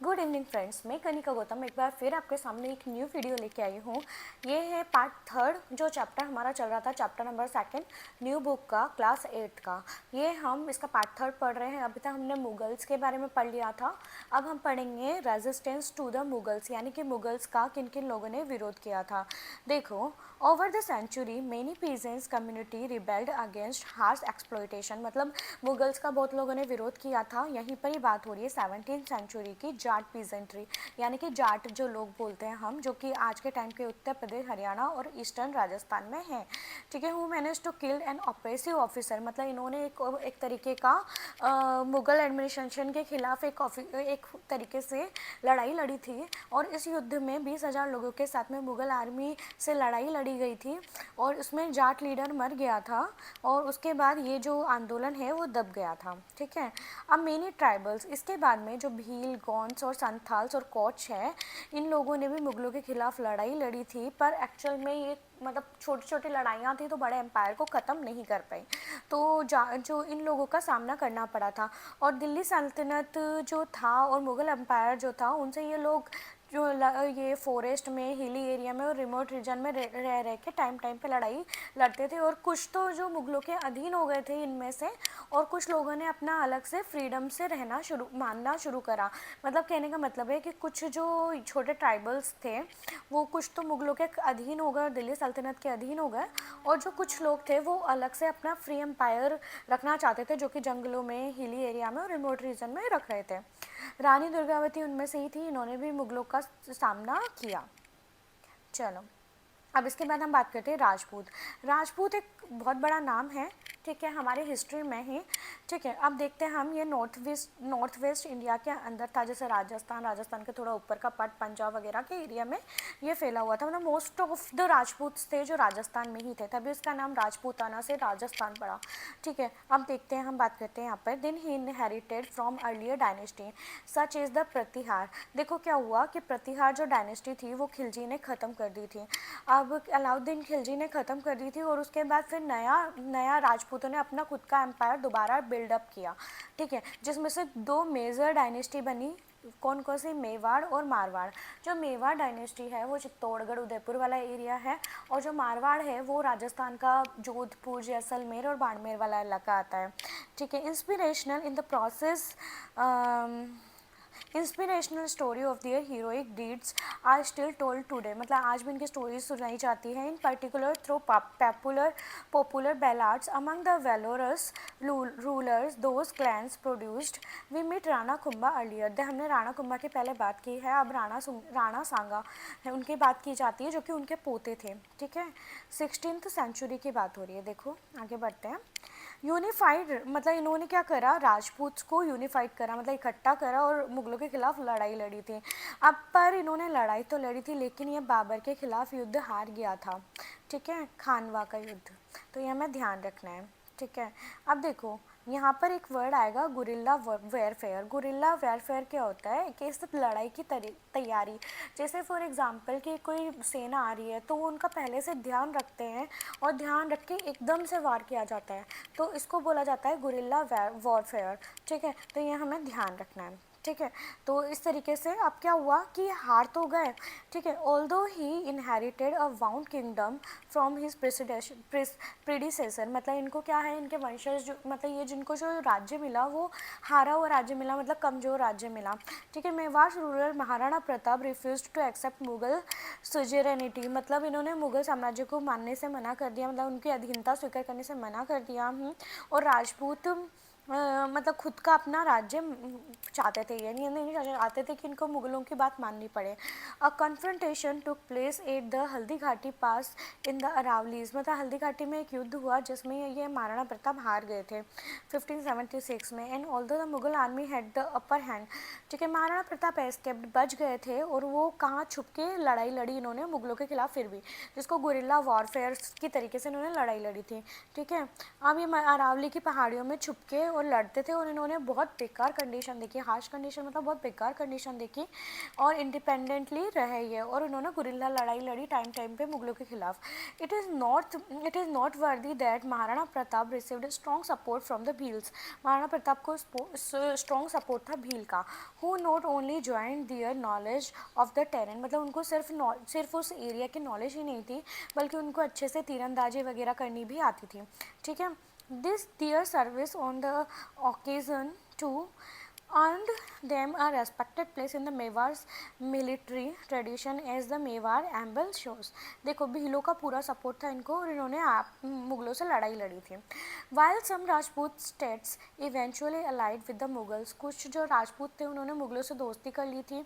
Good evening friends, मैं कनिका गौतम एक बार फिर आपके सामने एक न्यू वीडियो लेके आई हूँ। ये है पार्ट थर्ड, जो चैप्टर हमारा चल रहा था, chapter number second, new book का, क्लास एट्थ का। ये हम इसका पार्ट थर्ड पढ़ रहे हैं। अभी तक हमने मुगल्स के बारे में पढ़ लिया था। अब हम पढ़ेंगे रेजिस्टेंस टू द मुगल्स, यानी कि मुगल्स का किन किन लोगों ने विरोध किया था। देखो, over the century many peasants community rebelled against harsh exploitation, मतलब मुगल्स का बहुत लोगों ने विरोध किया था। यहीं पर ही बात हो रही है 17th सेंचुरी की जाट पीजेंट्री, यानी कि जाट जो लोग बोलते हैं हम, जो कि आज के टाइम के उत्तर प्रदेश, हरियाणा और ईस्टर्न राजस्थान में हैं। ठीक है, who manage to kill an oppressive officer, मतलब इन्होंने एक तरीके का मुगल एडमिनिस्ट्रेशन के खिलाफ एक तरीके से लड़ाई लड़ी थी। और इस युद्ध में 20,000 लोगों के साथ में मुगल आर्मी से लड़ाई लड़ी गई थी और उसमें जाट लीडर मर गया था। और उसके बाद ये जो आंदोलन है वो दब गया था। ठीक है, अब मेनी ट्राइबल्स, इसके बाद में जो भील, गौंड्स और संथाल्स और कोच है, इन लोगों ने भी मुगलों के खिलाफ लड़ाई लड़ी थी। पर एक्चुअल में ये मतलब छोटी छोटी लड़ाइयाँ थी, तो बड़े एम्पायर को ख़त्म नहीं कर पाई। तो जो इन लोगों का सामना करना पड़ा था। और दिल्ली सल्तनत जो था और मुग़ल एम्पायर जो था, उनसे ये लोग जो ये फॉरेस्ट में, हिली एरिया में और रिमोट रीजन में रह रह के टाइम टाइम पे लड़ाई लड़ते थे। और कुछ तो जो मुग़लों के अधीन हो गए थे इनमें से, और कुछ लोगों ने अपना अलग से फ्रीडम से मानना शुरू करा। मतलब कहने का मतलब है कि कुछ जो छोटे ट्राइबल्स थे वो कुछ तो मुग़लों के अधीन हो गए और दिल्ली सल्तनत के अधीन हो गए, और जो कुछ लोग थे वो अलग से अपना फ्री एम्पायर रखना चाहते थे, जो कि जंगलों में, हिली एरिया में और रिमोट रीजन में रख रहे थे। रानी दुर्गावती उनमें से ही थी, इन्होंने भी मुग़लों का सामना किया। चलो, अब इसके बाद हम बात करते हैं राजपूत। राजपूत एक बहुत बड़ा नाम है, ठीक है, हमारे हिस्ट्री में ही। ठीक है, अब देखते हैं हम, ये नॉर्थ वेस्ट इंडिया के अंदर था, जैसे राजस्थान के थोड़ा ऊपर का पार्ट, पंजाब वगैरह के एरिया में ये फैला हुआ था। मतलब मोस्ट ऑफ द राजपूत थे जो राजस्थान में ही थे, तभी उसका नाम राजपूताना से राजस्थान पड़ा। ठीक है, अब देखते हैं, हम बात करते हैं यहाँ पर, then he inherited from earlier dynasty such is the Pratihara. देखो क्या हुआ कि प्रतिहार जो डायनेस्टी थी वो खिलजी ने ख़त्म कर दी थी। अब अलाउद्दीन खिलजी ने ख़त्म कर दी थी, और उसके बाद फिर नया नया राजपूतों ने अपना खुद का एम्पायर दोबारा बिल्डअप किया। ठीक है, जिसमें से दो मेजर डायनेस्टी बनी, कौन कौन सी, मेवाड़ और मारवाड़। जो मेवाड़ डायनेस्टी है वो चित्तौड़गढ़, उदयपुर वाला एरिया है, और जो मारवाड़ है वो राजस्थान का जोधपुर, जैसलमेर और बाड़मेर वाला इलाका आता है। ठीक है, inspirational in the process, inspirational story of their heroic deeds are still told today, मतलब आज भी इनकी स्टोरीज सुनाई जाती हैं, in particular through popular ballads among the valorous rulers those clans produced. We meet Rana Kumbha earlier, हमने राणा कुंभा की पहले बात की है, अब राणा सांगा है उनकी बात की जाती है, जो कि उनके पोते थे। ठीक है, 16th सेंचुरी की बात हो रही है। देखो आगे बढ़ते हैं। यूनिफाइड, मतलब इन्होंने क्या करा, राजपूत को यूनिफाइड करा, मतलब इकट्ठा करा और मुगलों के खिलाफ लड़ाई लड़ी थी। अब पर इन्होंने लड़ाई तो लड़ी थी, लेकिन ये बाबर के खिलाफ युद्ध हार गया था। ठीक है, खानवा का युद्ध, तो ये हमें ध्यान रखना है। ठीक है, अब देखो यहाँ पर एक वर्ड आएगा, गुरिल्ला वेयरफेयर। गुरिल्ला वेयरफेयर क्या होता है कि इस लड़ाई की तैयारी, जैसे फॉर एग्जांपल कि कोई सेना आ रही है तो वो उनका पहले से ध्यान रखते हैं, और ध्यान रख के एकदम से वार किया जाता है, तो इसको बोला जाता है गुरिल्ला वॉरफेयर। ठीक है, तो ये हमें ध्यान रखना है। ठीक है, तो इस तरीके से अब क्या हुआ कि हार तो गए। ठीक है, although he inherited a wound kingdom from his predecessor, मतलब इनको क्या है, इनके वंशज जो, मतलब ये जिनको जो राज्य मिला वो हारा हुआ राज्य मिला, मतलब कमज़ोर राज्य मिला। ठीक है, Mewar ruler Maharana Pratap refuse to accept Mughal suzerainty, मतलब इन्होंने मुगल साम्राज्य को मानने से मना कर दिया, मतलब उनकी अधीनता स्वीकार करने से मना कर दिया। और राजपूत मतलब खुद का अपना राज्य चाहते थे, ये नहीं चाहते थे कि इनको मुगलों की बात माननी पड़े। A confrontation took place at the Haldi Ghati pass in the Aravallis, मतलब हल्दी घाटी में एक युद्ध हुआ जिसमें ये महाराणा प्रताप हार गए थे 1576 में। And although the Mughal army had the upper hand, ठीक है, महाराणा प्रताप एस्केप्ड, बच गए थे, और वो कहाँ छुप के लड़ाई लड़ी इन्होंने मुगलों के खिलाफ, फिर भी जिसको गुरिल्ला वॉरफेयर की तरीके से इन्होंने लड़ाई लड़ी थी। ठीक है, अब ये अरावली की पहाड़ियों में छुप के और लड़ते थे और इन्होंने बहुत बेकार कंडीशन देखी, हार्श कंडीशन मतलब बहुत बेकार कंडीशन देखी और इंडिपेंडेंटली रहे ये, और उन्होंने गुरिल्ला लड़ाई लड़ी टाइम टाइम पे मुगलों के खिलाफ। It is not worthy that Maharana Pratap received strong support from the Bhils. Maharana Pratap को स्ट्रॉन्ग सपोर्ट था भील का। Who not only join their knowledge of the terrain, मतलब उनको सिर्फ उस एरिया की नॉलेज ही नहीं थी बल्कि उनको अच्छे से तीरंदाजी वगैरह करनी भी आती थी, ठीक है। This their service on the occasion to earned them a respected place in the Mewar's military tradition as the Mewar amble shows। देखो भीलों का पूरा सपोर्ट था इनको और इन्होंने मुगलों से लड़ाई लड़ी थी। While some Rajput states eventually allied with the Mughals, कुछ जो राजपूत थे उन्होंने मुगलों से दोस्ती कर ली थी,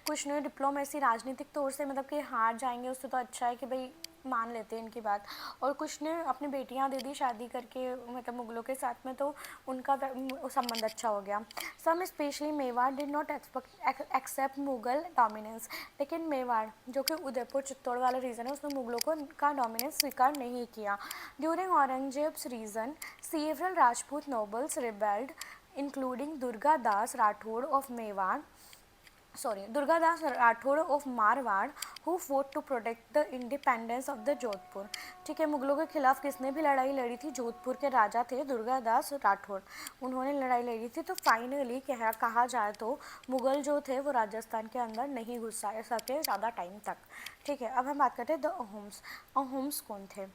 कुछ ने डिप्लोमेसी राजनीतिक तौर से मतलब कि हार जाएंगे उससे तो अच्छा है कि भाई मान लेते हैं इनकी बात, और कुछ ने अपनी बेटियां दे दी शादी करके मतलब मुगलों के साथ में, तो उनका संबंध अच्छा हो गया। Some specially Mewar did not accept Mughal dominance, लेकिन मेवाड़ जो कि उदयपुर चित्तौड़ वाला रीजन है उसने मुगलों को का डोमिनेंस स्वीकार नहीं किया। During Aurangzeb's region several Rajput nobles rebelled including Durgadas Rathore of Marwar who fought to protect the independence of the Jodhpur. ठीक है, मुगलों के खिलाफ किसने भी लड़ाई लड़ी थी? जोधपुर के राजा थे दुर्गादास राठौड़, उन्होंने लड़ाई लड़ी थी। तो फाइनली कहा जाए तो मुगल जो थे वो राजस्थान के अंदर नहीं घुस सके ज़्यादा टाइम तक। ठीक है, अब हम बात करते हैं द अहोम्स। अहोम्स कौन थे?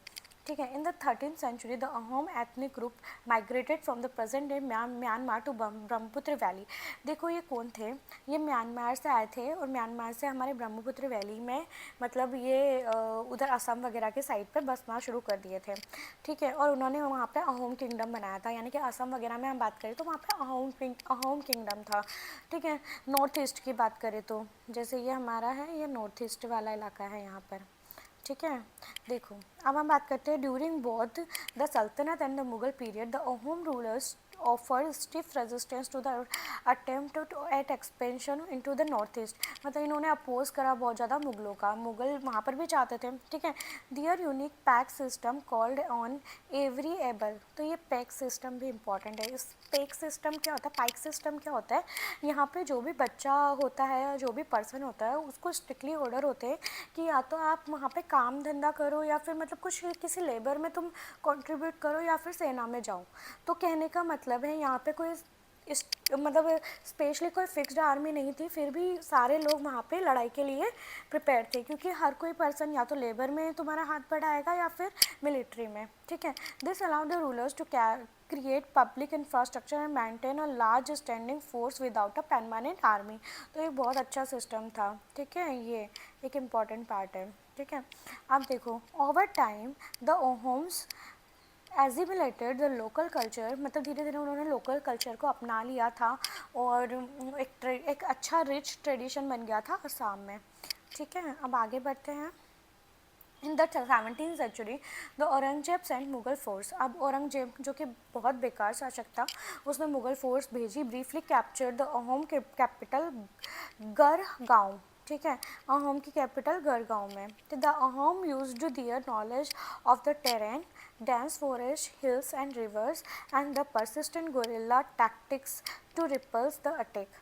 ठीक है, in the 13th century the Ahom ethnic group migrated from the present day Myanmar to Brahmaputra valley. देखो ये कौन थे? ये म्यांमार से आए थे और म्यांमार से हमारे ब्रह्मपुत्र वैली में मतलब ये उधर असम वगैरह के साइड पे बसना शुरू कर दिए थे। ठीक है, और उन्होंने वहाँ पे अहोम किंगडम बनाया था, यानी कि असम वगैरह में हम बात करें तो वहाँ पे अहोम किंगडम था। ठीक है, नॉर्थ ईस्ट की बात करें तो जैसे ये हमारा है, ये नॉर्थ ईस्ट वाला इलाका है यहाँ पर। ठीक है, देखो अब हम बात करते हैं during both the sultanate and the Mughal period the Ahom rulers offer stiff resistance to the attempt at expansion into the north east. मतलब इन्होंने अपोज करा बहुत ज़्यादा मुगलों का, मुगल वहाँ पर भी चाहते थे। ठीक है, their unique paik system called on every able. तो ये पैक सिस्टम भी इम्पॉर्टेंट है। इस पैक सिस्टम क्या होता है? पाइक सिस्टम क्या होता है? यहाँ पे जो भी बच्चा होता है या जो भी पर्सन होता है उसको स्ट्रिक्टली ऑर्डर होते हैं कि या तो आप वहाँ पे काम धंधा करो या फिर मतलब कुछ किसी लेबर में तुम कंट्रीब्यूट करो या फिर सेना में जाओ। तो कहने का मतलब है यहाँ पे कोई इस मतलब स्पेशली कोई फिक्स्ड आर्मी नहीं थी, फिर भी सारे लोग वहाँ पे लड़ाई के लिए प्रिपेयर थे क्योंकि हर कोई पर्सन या तो लेबर में तुम्हारा हाथ बढ़ाएगा या फिर मिलिट्री में। ठीक है, this allowed the rulers to create public infrastructure and maintain a large standing force without a permanent army. तो एक बहुत अच्छा सिस्टम था। ठीक है, ये एक इम्पॉर्टेंट पार्ट है। ठीक है, अब देखो over time the Ahoms assimilated the local culture, मतलब धीरे धीरे उन्होंने लोकल कल्चर को अपना लिया था और एक अच्छा रिच ट्रेडिशन बन गया था असम में। ठीक है, अब आगे बढ़ते हैं। In the 17th century the Aurangzeb sent Mughal force. अब औरंगजेब जो कि बहुत बेकार शासक था, उसने मुगल फोर्स भेजी, briefly capture the Ahom capital Garhgaon. ठीक है, अहोम की कैपिटल गढ़गांव में। The Ahom used their knowledge of the terrain, dense forest, hills and rivers and the persistent guerrilla tactics to repulse the attack.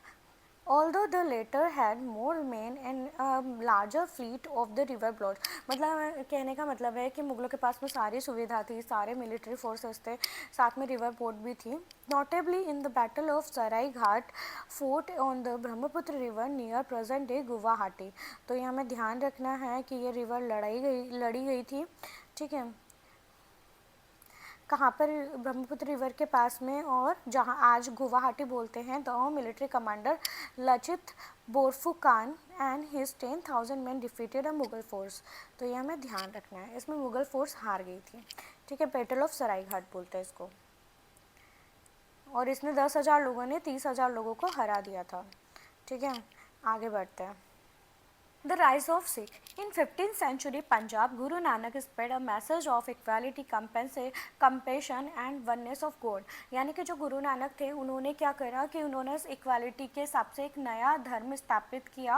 Although the latter had more men and a larger fleet of the river boats। मतलब कहने का मतलब है कि मुगलों के पास में सारी सुविधा थी, सारे मिलिट्री फोर्सेस थे, साथ में रिवर बोट भी थी। Notably in the battle of Sarai Ghat fort on the Brahmaputra river near present day Guwahati. तो ये हमें ध्यान रखना है कि ये रिवर लड़ी गई थी। ठीक है, कहाँ पर? ब्रह्मपुत्र रिवर के पास में, और जहाँ आज गुवाहाटी बोलते हैं। The military commander Lachit Borphukan and his 10,000 man defeated a Mughal force. तो ये हमें ध्यान रखना है, इसमें मुगल फोर्स हार गई थी। ठीक है, बैटल ऑफ सरायघाट बोलते हैं इसको, और इसमें 10,000 लोगों ने 30,000 लोगों को हरा दिया था। ठीक है, आगे बढ़ते हैं। The rise of Sikh. In 15th century Punjab, Guru Nanak spread a message of equality, compassion and oneness of God। यानी कि जो गुरु नानक थे उन्होंने क्या करा कि उन्होंने इक्वालिटी के हिसाब से एक नया धर्म स्थापित किया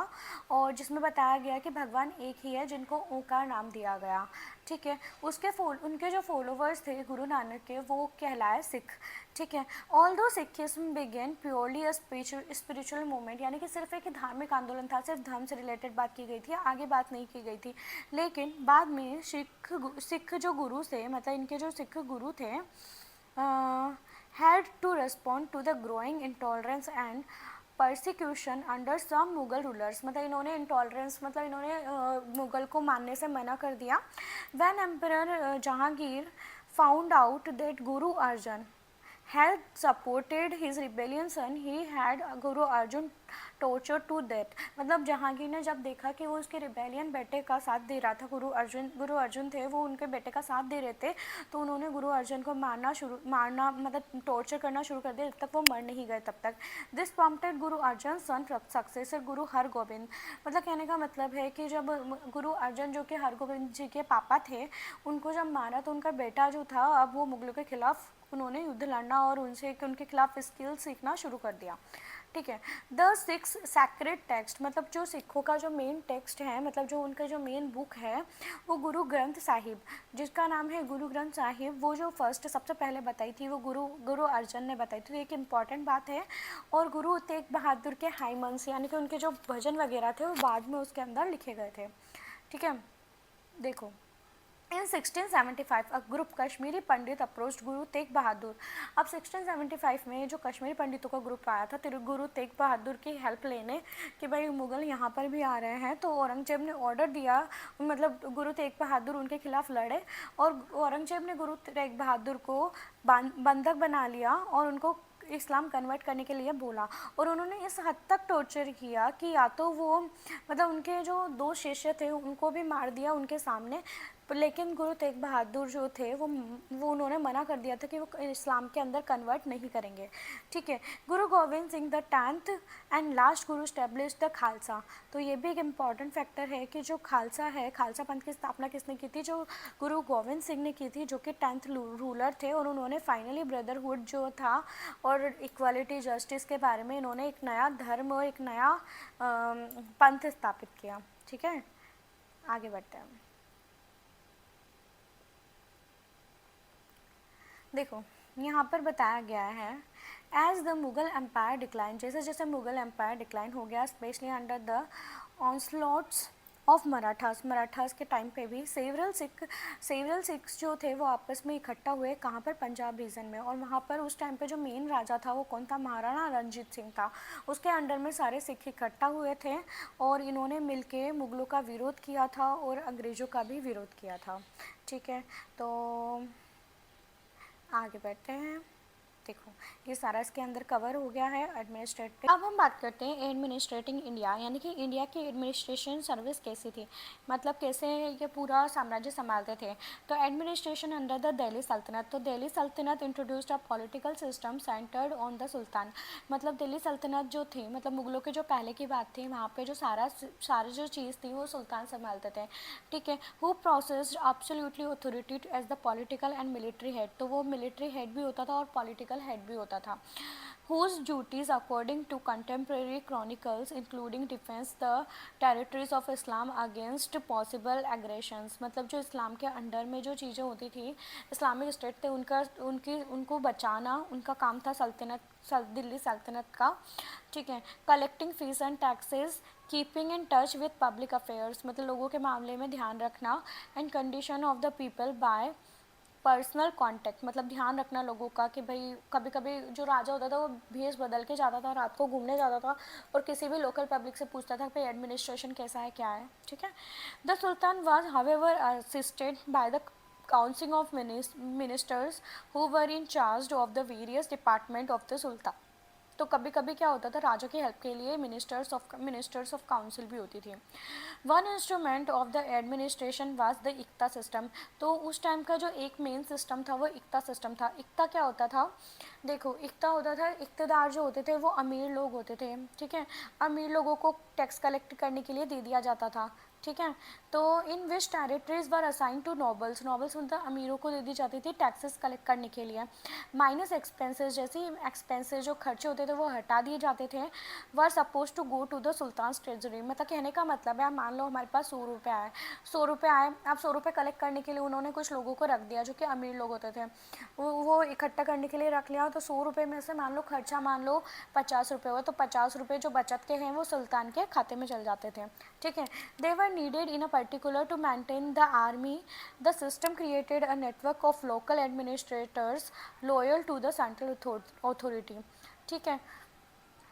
और जिसमें बताया गया कि भगवान एक ही है जिनको ओंकार नाम दिया गया। ठीक है, उनके जो फॉलोवर्स थे गुरु नानक के वो कहलाए सिख। ठीक है। Although Sikhism began purely a spiritual movement, यानी कि सिर्फ एक धार्मिक आंदोलन था, सिर्फ धर्म से रिलेटेड बात की गई थी, आगे बात नहीं की गई थी। लेकिन बाद में सिख जो गुरु थे, मतलब इनके जो सिख गुरु थे, had to respond to the growing intolerance and persecution under some Mughal rulers, मतलब इन्होंने इंटॉलरेंस, मतलब इन्होंने मुगल को मानने से मना कर दिया। when emperor Jahangir found out that Guru Arjan had supported his rebellion son, he had Guru Arjun torture to death, मतलब जहांगीर ने जब देखा कि वो उसके रिबेलियन बेटे का साथ दे रहा था, गुरु अर्जुन थे वो उनके बेटे का साथ दे रहे थे, तो उन्होंने गुरु अर्जुन को मारना मतलब टॉर्चर करना शुरू कर दिया, जब तक वो मर नहीं गए तब तक। This prompted Guru Arjun sun successor गुरु हरगोबिंद, मतलब कहने का मतलब है कि जब गुरु अर्जुन जो कि हरगोबिंद जी के पापा थे, उनको जब मारा तो उनका बेटा जो था, अब वो मुगलों के खिलाफ उन्होंने युद्ध लड़ना और उनके खिलाफ स्किल सीखना शुरू कर दिया। ठीक है। द सिक्स सैक्रेड टेक्स्ट, मतलब जो सिखों का जो मेन टेक्स्ट है, मतलब जो उनका जो मेन बुक है, वो गुरु ग्रंथ साहिब, जिसका नाम है गुरु ग्रंथ साहिब, वो जो फर्स्ट सबसे पहले बताई थी वो गुरु अर्जन ने बताई थी, तो एक इम्पॉर्टेंट बात है। और गुरु तेग बहादुर के हाइमन्स, यानी कि उनके जो भजन वगैरह थे वो बाद में उसके अंदर लिखे गए थे। ठीक है, देखो इन 1675 a group Kashmiri Pandit approached Guru Tegh Bahadur. अब 1675 में जो कश्मीरी पंडितों का ग्रुप आया था गुरु तेग बहादुर की हेल्प लेने कि भाई मुग़ल यहाँ पर भी आ रहे हैं, तो औरंगजेब ने ऑर्डर दिया, मतलब गुरु तेग बहादुर उनके खिलाफ लड़े और औरंगजेब ने गुरु तेग बहादुर को बंधक बना लिया और उनको इस्लाम कन्वर्ट करने के लिए बोला। और उन्होंने इस हद तक टॉर्चर किया कि या तो वो, मतलब उनके जो दो शिष्य थे उनको भी मार दिया उनके सामने, लेकिन गुरु तेग बहादुर जो थे वो उन्होंने मना कर दिया था कि वो इस्लाम के अंदर कन्वर्ट नहीं करेंगे। ठीक है। गुरु Govind Singh the 10th and last Guru establish the Khalsa, तो ये भी एक इम्पॉर्टेंट फैक्टर है कि जो खालसा है, खालसा पंथ की स्थापना किसने की थी, जो गुरु गोविंद सिंह ने की थी, जो कि 10th रूलर थे, और उन्होंने फाइनली ब्रदरहुड जो था और इक्वालिटी जस्टिस के बारे में इन्होंने एक नया धर्म और एक नया पंथ स्थापित किया। ठीक है, आगे बढ़ते हैं। देखो यहाँ पर बताया गया है, as the Mughal empire decline, जैसे जैसे मुगल एम्पायर डिक्लाइन हो गया, specially under the onslaughts of Marathas के टाइम पे भी सेवरल सिख्स जो थे वो आपस में इकट्ठा हुए, कहाँ पर, पंजाब रीजन में, और वहाँ पर उस टाइम पे जो मेन राजा था वो कौन था, महाराणा रणजीत सिंह था, उसके अंडर में सारे सिख इकट्ठा हुए थे और इन्होंने मिलके मुगलों का विरोध किया था और अंग्रेज़ों का भी विरोध किया था। ठीक है, तो आगे बढ़ते हैं। देखो ये सारा इसके अंदर कवर हो गया है एडमिनिस्ट्रेटिव। अब हम बात करते हैं एडमिनिस्ट्रेटिंग इंडिया, यानी कि इंडिया की एडमिनिस्ट्रेशन सर्विस कैसी थी, मतलब कैसे ये पूरा साम्राज्य संभालते थे। तो एडमिनिस्ट्रेशन अंडर द दिल्ली सल्तनत, तो दिल्ली सल्तनत introduced a political system centred on the sultan, मतलब दिल्ली सल्तनत जो थी, मतलब मुगलों के जो पहले की बात थी, वहाँ पे जो सारी जो चीज़ थी वो सुल्तान संभालते थे। ठीक है। Who processed absolutely authority as the political and military head, तो वो मिलिट्री हेड भी होता था और पॉलिटिकल हेड भी होता था। whose duties according to contemporary chronicles including defense the territories of Islam against possible aggressions, मतलब जो इस्लाम के अंडर में जो चीज़ें होती थी, इस्लामिक स्टेट थे, उनको बचाना उनका काम था दिल्ली सल्तनत का। ठीक है। Collecting fees and taxes, keeping in touch with public affairs, मतलब लोगों के मामले में ध्यान रखना, and condition of the people bye personal contact, मतलब ध्यान रखना लोगों का कि भाई कभी कभी जो राजा होता था वो भेष बदल के जाता था, रात को घूमने जाता था और किसी भी लोकल पब्लिक से पूछता था भाई एडमिनिस्ट्रेशन कैसा है, क्या है। ठीक है। The sultan was however assisted by the council of ministers who were in charge of the various department of the sultan, तो कभी कभी क्या होता था, राजा की हेल्प के लिए मिनिस्टर्स ऑफ काउंसिल भी होती थी। One instrument of the administration was the iqta system, तो उस टाइम का जो एक मेन सिस्टम था वो इक्ता सिस्टम था। इक्ता क्या होता था, देखो इक्ता होता था, इक्तदार जो होते थे वो अमीर लोग होते थे। ठीक है। अमीर लोगों को टैक्स कलेक्ट करने के लिए दे दिया जाता था। ठीक है। तो in which territories were assign to nobles, nobles मतलब अमीरों को दे दी जाती थी टैक्सेस कलेक्ट करने के लिए। माइनस एक्सपेंसेस, जैसे एक्सपेंसेस जो खर्चे होते थे वो हटा दिए जाते थे। Were suppose to go to the sultan's treasury, मतलब कहने का मतलब है मान लो हमारे पास 100 रुपये आए, 100 रुपये आए, अब 100 रुपये कलेक्ट करने के लिए उन्होंने कुछ लोगों को रख दिया जो कि अमीर लोग होते थे, वो इकट्ठा करने के लिए रख लिया। तो 100 रुपये में से मान लो खर्चा मान लो 50 रुपये हुआ, तो 50 रुपये जो बचत के हैं वो सुल्तान के खाते में चल जाते थे। ठीक है। They were needed in a particular to maintain the army. The system created a network of local administrators loyal to the central authority. ठीक है।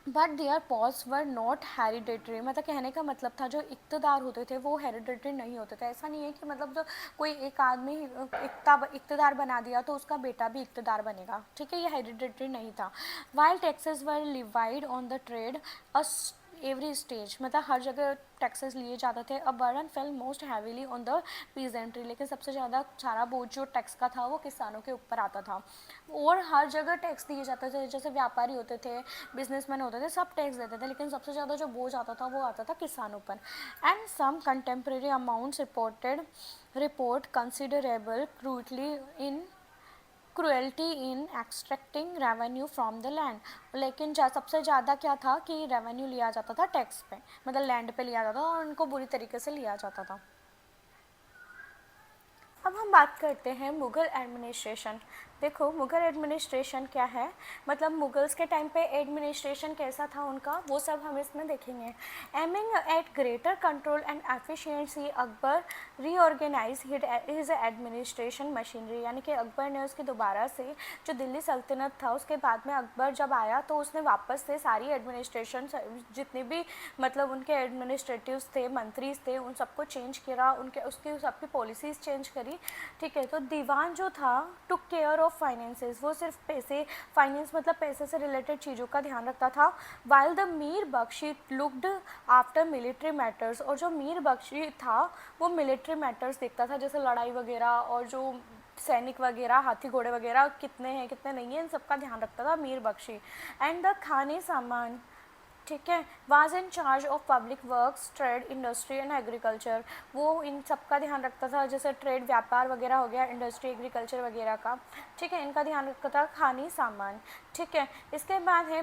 But their posts were not hereditary, मतलब कहने का मतलब था जो इक़्तिदार होते थे वो हेरिडेटरी नहीं होते थे। ऐसा नहीं है कि मतलब जो कोई एक आदमी इक़्तिदार बना दिया तो उसका बेटा भी इक़्तिदार बनेगा। ठीक है, ये हेरिडेटरी नहीं था। While taxes were levied on the trade every stage, मतलब हर जगह टैक्सेस लिए जाते थे। A burden fail most heavily on the peasantry, लेकिन सबसे ज़्यादा सारा बोझ जो टैक्स का था वो किसानों के ऊपर आता था। और हर जगह टैक्स दिए जाते थे, जैसे व्यापारी होते थे, बिजनेसमैन होते थे, सब टैक्स देते थे, लेकिन सबसे ज़्यादा जो बोझ आता था वो आता था किसानों पर। And some contemporary amounts report considerable cruelty in extracting revenue from the land, लेकिन सबसे ज़्यादा क्या था कि रेवेन्यू लिया जाता था टैक्स पे, मतलब लैंड पे लिया जाता था और उनको बुरी तरीके से लिया जाता था। अब हम बात करते हैं मुग़ल एडमिनिस्ट्रेशन। देखो मुग़ल एडमिनिस्ट्रेशन क्या है, मतलब मुग़ल्स के टाइम पे एडमिनिस्ट्रेशन कैसा था उनका, वो सब हम इसमें देखेंगे। Aiming at greater control and efficiency Akbar reorganise his administration machinery, यानी कि अकबर ने उसकी दोबारा से जो दिल्ली सल्तनत था उसके बाद में अकबर जब आया तो उसने वापस से सारी एडमिनिस्ट्रेशन जितने भी मतलब उनके एडमिनिस्ट्रेटिव्स थे, मंत्रीज थे, उन सबको चेंज किया, उसकी सबकी पॉलिसीज़ चेंज करी। ठीक है। तो दीवान जो था टुक केयर ऑफ फाइनेंसेस, वो सिर्फ पैसे, फाइनेंस मतलब पैसे से रिलेटेड चीज़ों का ध्यान रखता था। While the Mir Bakhshi looked after military matters, और जो मीर बख्शी था वो मिलिट्री मैटर्स देखता था, जैसे लड़ाई वगैरह और जो सैनिक वगैरह, हाथी घोड़े वगैरह कितने हैं कितने नहीं हैं, इन सब का ध्यान रखता था मीर बख्शी। एंड द खाने सामान, ठीक है, was in charge of public works, trade, industry and agriculture, वो इन सब का ध्यान रखता था, जैसे ट्रेड व्यापार वगैरह हो गया, इंडस्ट्री, एग्रीकल्चर वगैरह का। ठीक है, इनका ध्यान रखता था। खानी सामान, ठीक है। इसके बाद है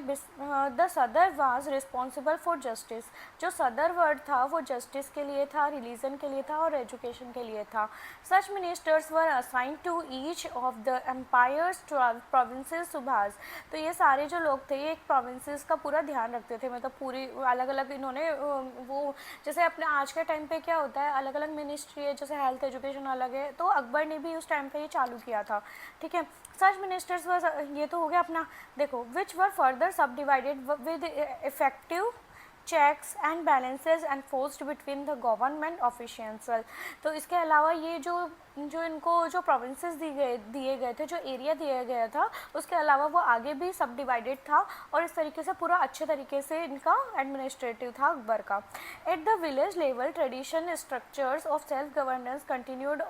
द सदर वाज रिस्पॉन्सिबल फॉर जस्टिस, जो सदर वर्ड था वो जस्टिस के लिए था, रिलीजन के लिए था और एजुकेशन के लिए था। Such ministers were assign to each of the empire's provinces सुभाष, तो ये सारे जो लोग थे ये एक प्रोविंसेस का पूरा ध्यान रखते थे, मतलब पूरी अलग अलग इन्होंने वो जैसे अपने आज के टाइम पे क्या होता है अलग अलग मिनिस्ट्री है, जैसे हेल्थ एजुकेशन अलग है, तो अकबर ने भी उस टाइम पे ये चालू किया था। ठीक है। सच मिनिस्टर्स वर, ये तो हो गया अपना। देखो which were further subdivided with effective checks and balances enforced between the government officials. तो इसके अलावा ये जो इनको जो प्रोविंसेस दिए गए थे, जो एरिया दिया गया था, उसके अलावा वो आगे भी सब डिवाइडेड था और इस तरीके से पूरा अच्छे तरीके से इनका एडमिनिस्ट्रेटिव था अकबर का। At the village level tradition structures of self governance continued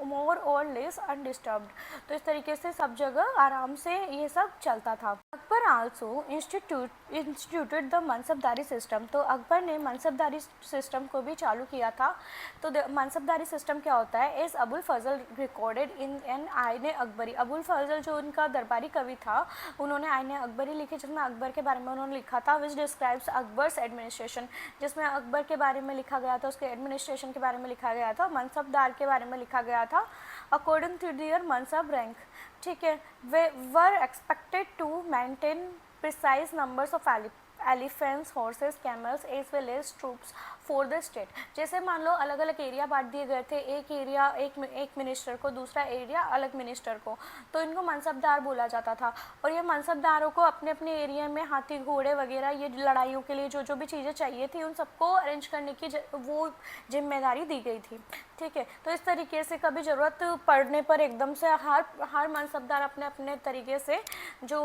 more or less undisturbed, तो इस तरीके से सब जगह आराम से ये सब चलता था। Akbar also instituted the मनसबदारी system, तो अकबर ने मनसबदारी सिस्टम को भी चालू किया था। तो मनसबदारी सिस्टम क्या होता है, इस अबुल फजल रिकॉर्डेड इन एन आइन अकबरी, अबुल फजल जो उनका दरबारी कवि था उन्होंने आइन अकबरी लिखी, जिसमें अकबर के बारे में उन्होंने लिखा था। विच डिस्क्राइब्स अकबर्स एडमिनिस्ट्रेशन, जिसमें अकबर के बारे में लिखा गया था, उसके एडमिनिस्ट्रेशन के बारे में लिखा गया था, मनसबदार के बारे में लिखा गया था according to their mansab rank. ठीक है। They were expected to maintain precise numbers of elephants, horses, camels as well as troops for the state, जैसे मान लो अलग अलग एरिया बांट दिए गए थे, एक एरिया एक मिनिस्टर को, दूसरा एरिया अलग मिनिस्टर को, तो इनको मनसबदार बोला जाता था। और ये मनसबदारों को अपने अपने एरिया में हाथी घोड़े वगैरह ये लड़ाइयों के लिए जो जो भी चीज़ें चाहिए थी उन सबको अरेंज करने की वो जिम्मेदारी दी गई थी। ठीक है। तो इस तरीके से कभी ज़रूरत पड़ने पर एकदम से हर मनसबदार अपने अपने तरीके से जो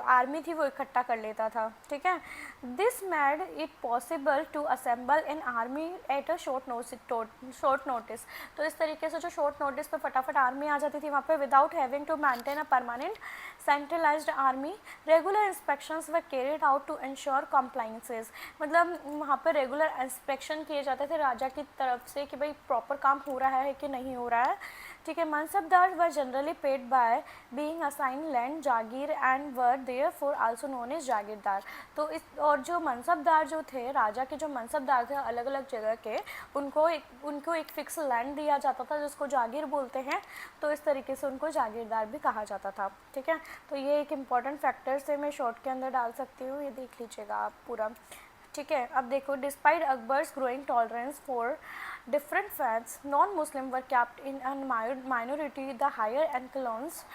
आर्मी थी वो इकट्ठा कर लेता था। ठीक है। है। This made it possible to assemble an army at a short notice. तो इस तरीके से जो शॉर्ट नोटिस पे फटाफट आर्मी आ जाती थी वहाँ पे without having to maintain a permanent centralised army. Regular inspections were carried out to ensure compliances. मतलब वहाँ पे रेगुलर इंस्पेक्शन किए जाते थे राजा की तरफ से कि भाई प्रॉपर काम हो रहा है कि नहीं हो रहा है। ठीक है। Mansabdar were generally paid by being assign land jagir and were there for also known as jagirdar. तो इस और जो मनसबदार जो थे राजा के जो मनसबदार थे अलग अलग जगह के, उनको एक फिक्स लैंड दिया जाता था जिसको जागीर बोलते हैं। तो इस तरीके से उनको जागीरदार भी कहा जाता था। ठीक है। तो ये एक इम्पॉर्टेंट फैक्टर से मैं शॉर्ट के अंदर डाल सकती हूँ, ये देख लीजिएगा आप पूरा। ठीक है। अब देखो, despite Akbar's growing tolerance for different faiths, non-Muslim were kept in a minority the higher echelons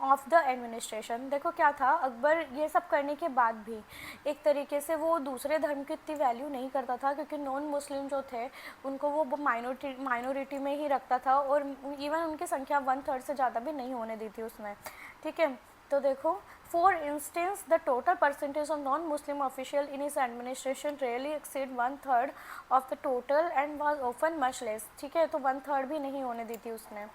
of the administration. देखो क्या था, अकबर ये सब करने के बाद भी एक तरीके से वो दूसरे धर्म की इतनी वैल्यू नहीं करता था, क्योंकि नॉन मुस्लिम जो थे उनको वो माइनॉरिटी में ही रखता था, और इवन उनकी संख्या 1/3 से ज़्यादा भी नहीं होने दी थी उसमें। ठीक है। तो देखो, for instance the total percentage of non Muslim official in his administration really exceed 1/3 of the total and was often much less. ठीक है। तो 1/3 भी नहीं होने दी थी उसने।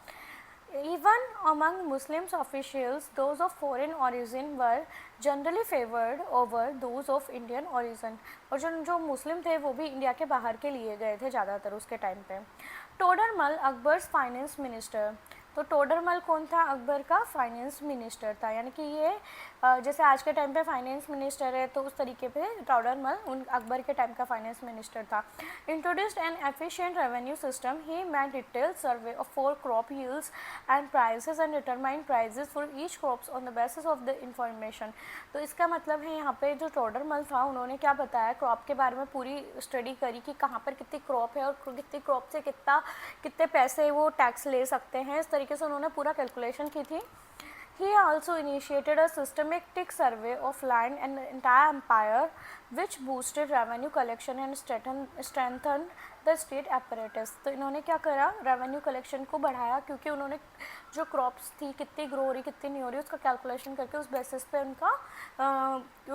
Even among Muslims officials, those of foreign origin were generally favored over those of Indian origin। और जो मुस्लिम थे वो भी इंडिया के बाहर के लिए गए थे ज़्यादातर उसके टाइम पे। Todarmal Akbar's finance minister. तो टोडरमल कौन था? अकबर का फाइनेंस मिनिस्टर था। यानी कि ये जैसे आज के टाइम पे फाइनेंस मिनिस्टर है, तो उस तरीके पे टोडरमल उन अकबर के टाइम का फाइनेंस मिनिस्टर था। Introduced N efficient revenue system, he made detail survey of for crop yields and prices and determined prices for each crops on the basis of the information. तो इसका मतलब है यहाँ पे जो टोडरमल था उन्होंने क्या बताया, क्रॉप के बारे में पूरी स्टडी करी कि कहाँ पर कितनी क्रॉप है और कितनी क्रॉप से कितने पैसे वो टैक्स ले सकते हैं। इस तरीके से उन्होंने पूरा कैलकुलेशन की थी। He also initiated a systematic survey of land and the entire empire, which boosted revenue collection and strengthened the state apparatus। तो इन्होंने क्या करा, रेवेन्यू कलेक्शन को बढ़ाया, क्योंकि उन्होंने जो क्रॉप्स थी कितनी ग्रो हो रही कितनी नहीं हो रही उसका कैलकुलेशन करके उस बेसिस पे उनका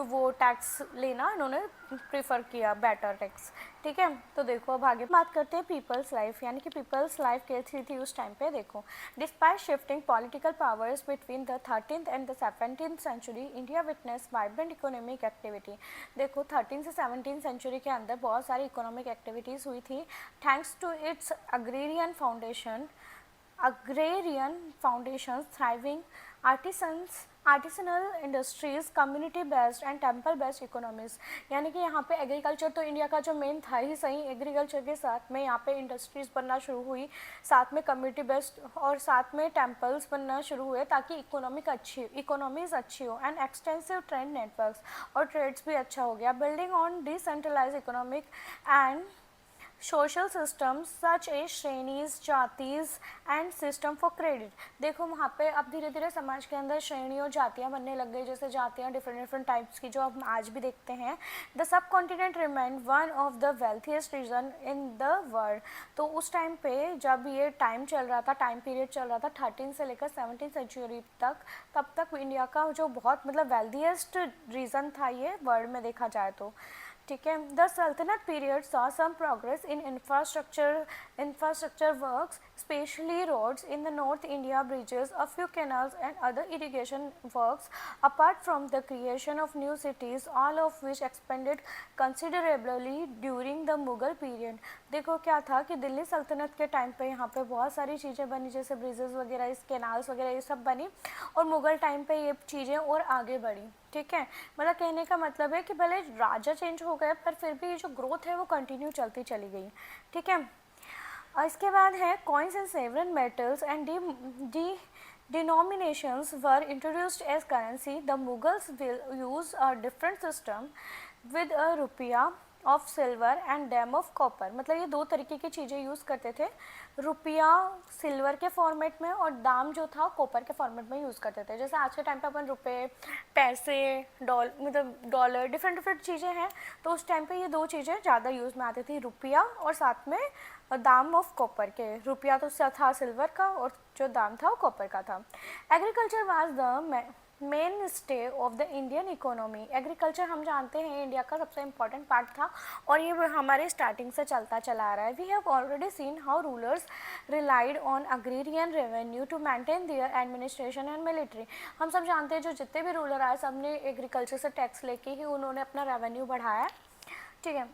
वो टैक्स लेना इन्होंने प्रीफर किया, बेटर टैक्स। ठीक है। तो देखो अब आगे बात करते हैं पीपल्स लाइफ, यानी कि पीपल्स लाइफ कैसी थी उस टाइम पे। देखो, despite shifting political powers between the 13th and the 17th century, India witness vibrant economic activity. देखो 13 से 17 सेंचुरी के अंदर बहुत सारी इकोनॉमिक एक्टिविटीज़ हुई थी, thanks to its agrarian foundation, thriving artisanal industries, community based and temple based economies. यानी कि यहाँ पे एग्रीकल्चर तो इंडिया का जो मेन था ही सही, एग्रीकल्चर के साथ में यहाँ पे इंडस्ट्रीज़ बनना शुरू हुई, साथ में कम्युनिटी बेस्ड और साथ में टेम्पल्स बनना शुरू हुए, ताकि इकोनॉमीज अच्छी हो, एंड एक्सटेंसिव ट्रेड नेटवर्क्स, और ट्रेड्स भी अच्छा हो गया। Building on decentralised economic and social system such a shrenis, jatis and system for credit. देखो वहाँ पे अब धीरे धीरे समाज के अंदर श्रेणी और जातियाँ बनने लग गई, जैसे जातियाँ डिफरेंट टाइप्स की जो हम आज भी देखते हैं। The subcontinent remain one of the wealthiest region in the world. तो उस टाइम पे जब ये टाइम पीरियड चल रहा था 13 से लेकर 17 सेंचुरी तक, तब तक इंडिया का जो बहुत मतलब वेल्थीएस्ट रीजन था ये वर्ल्ड में देखा जाए तो। ठीक है। The sultanate period saw some progress in infrastructure works, especially roads in the north India, bridges, a few canals and other irrigation works, apart from the creation of new cities, all of which expanded considerably during the Mughal period. देखो क्या था कि दिल्ली सल्तनत के time पे यहाँ पे बहुत सारी चीज़ें बनी, जैसे ब्रिजेस वगैरह, इस कैनाल्स वगैरह ये सब बनी, और मुगल टाइम पे ये चीज़ें और आगे बढ़ी। ठीक है। मतलब कहने का मतलब है कि भले राजा चेंज हो गए पर फिर भी जो ग्रोथ है वो कंटिन्यू चलती चली गई। ठीक है। और इसके बाद है coins and several metals and denominations were introduced as currency. The Mughals will use a different system with a रुपया of silver and dam of copper. मतलब ये दो तरीके की चीज़ें यूज़ करते थे, रुपया सिल्वर के फॉर्मेट में और दाम जो था कॉपर के फॉर्मेट में यूज़ करते थे। जैसे आज के टाइम पे अपन रुपए, पैसे, मतलब डॉलर, डिफरेंट चीज़ें हैं, तो उस टाइम पे ये दो चीज़ें ज़्यादा यूज़ में आती थी, रुपया और साथ में दाम ऑफ कॉपर के। रुपया तो था सिल्वर का और जो दाम था वो कॉपर का था। Agriculture was the main stay of the Indian economy. Agriculture हम जानते हैं इंडिया का सबसे इम्पॉर्टेंट पार्ट था और ये हमारे स्टार्टिंग से चलता चला आ रहा है। We have already seen how rulers relied on agrarian revenue to maintain their administration and military. हम सब जानते हैं जो जितने भी रूलर आए सब ने एग्रीकल्चर से टैक्स लेके ही उन्होंने अपना रेवेन्यू बढ़ाया, ठीक है।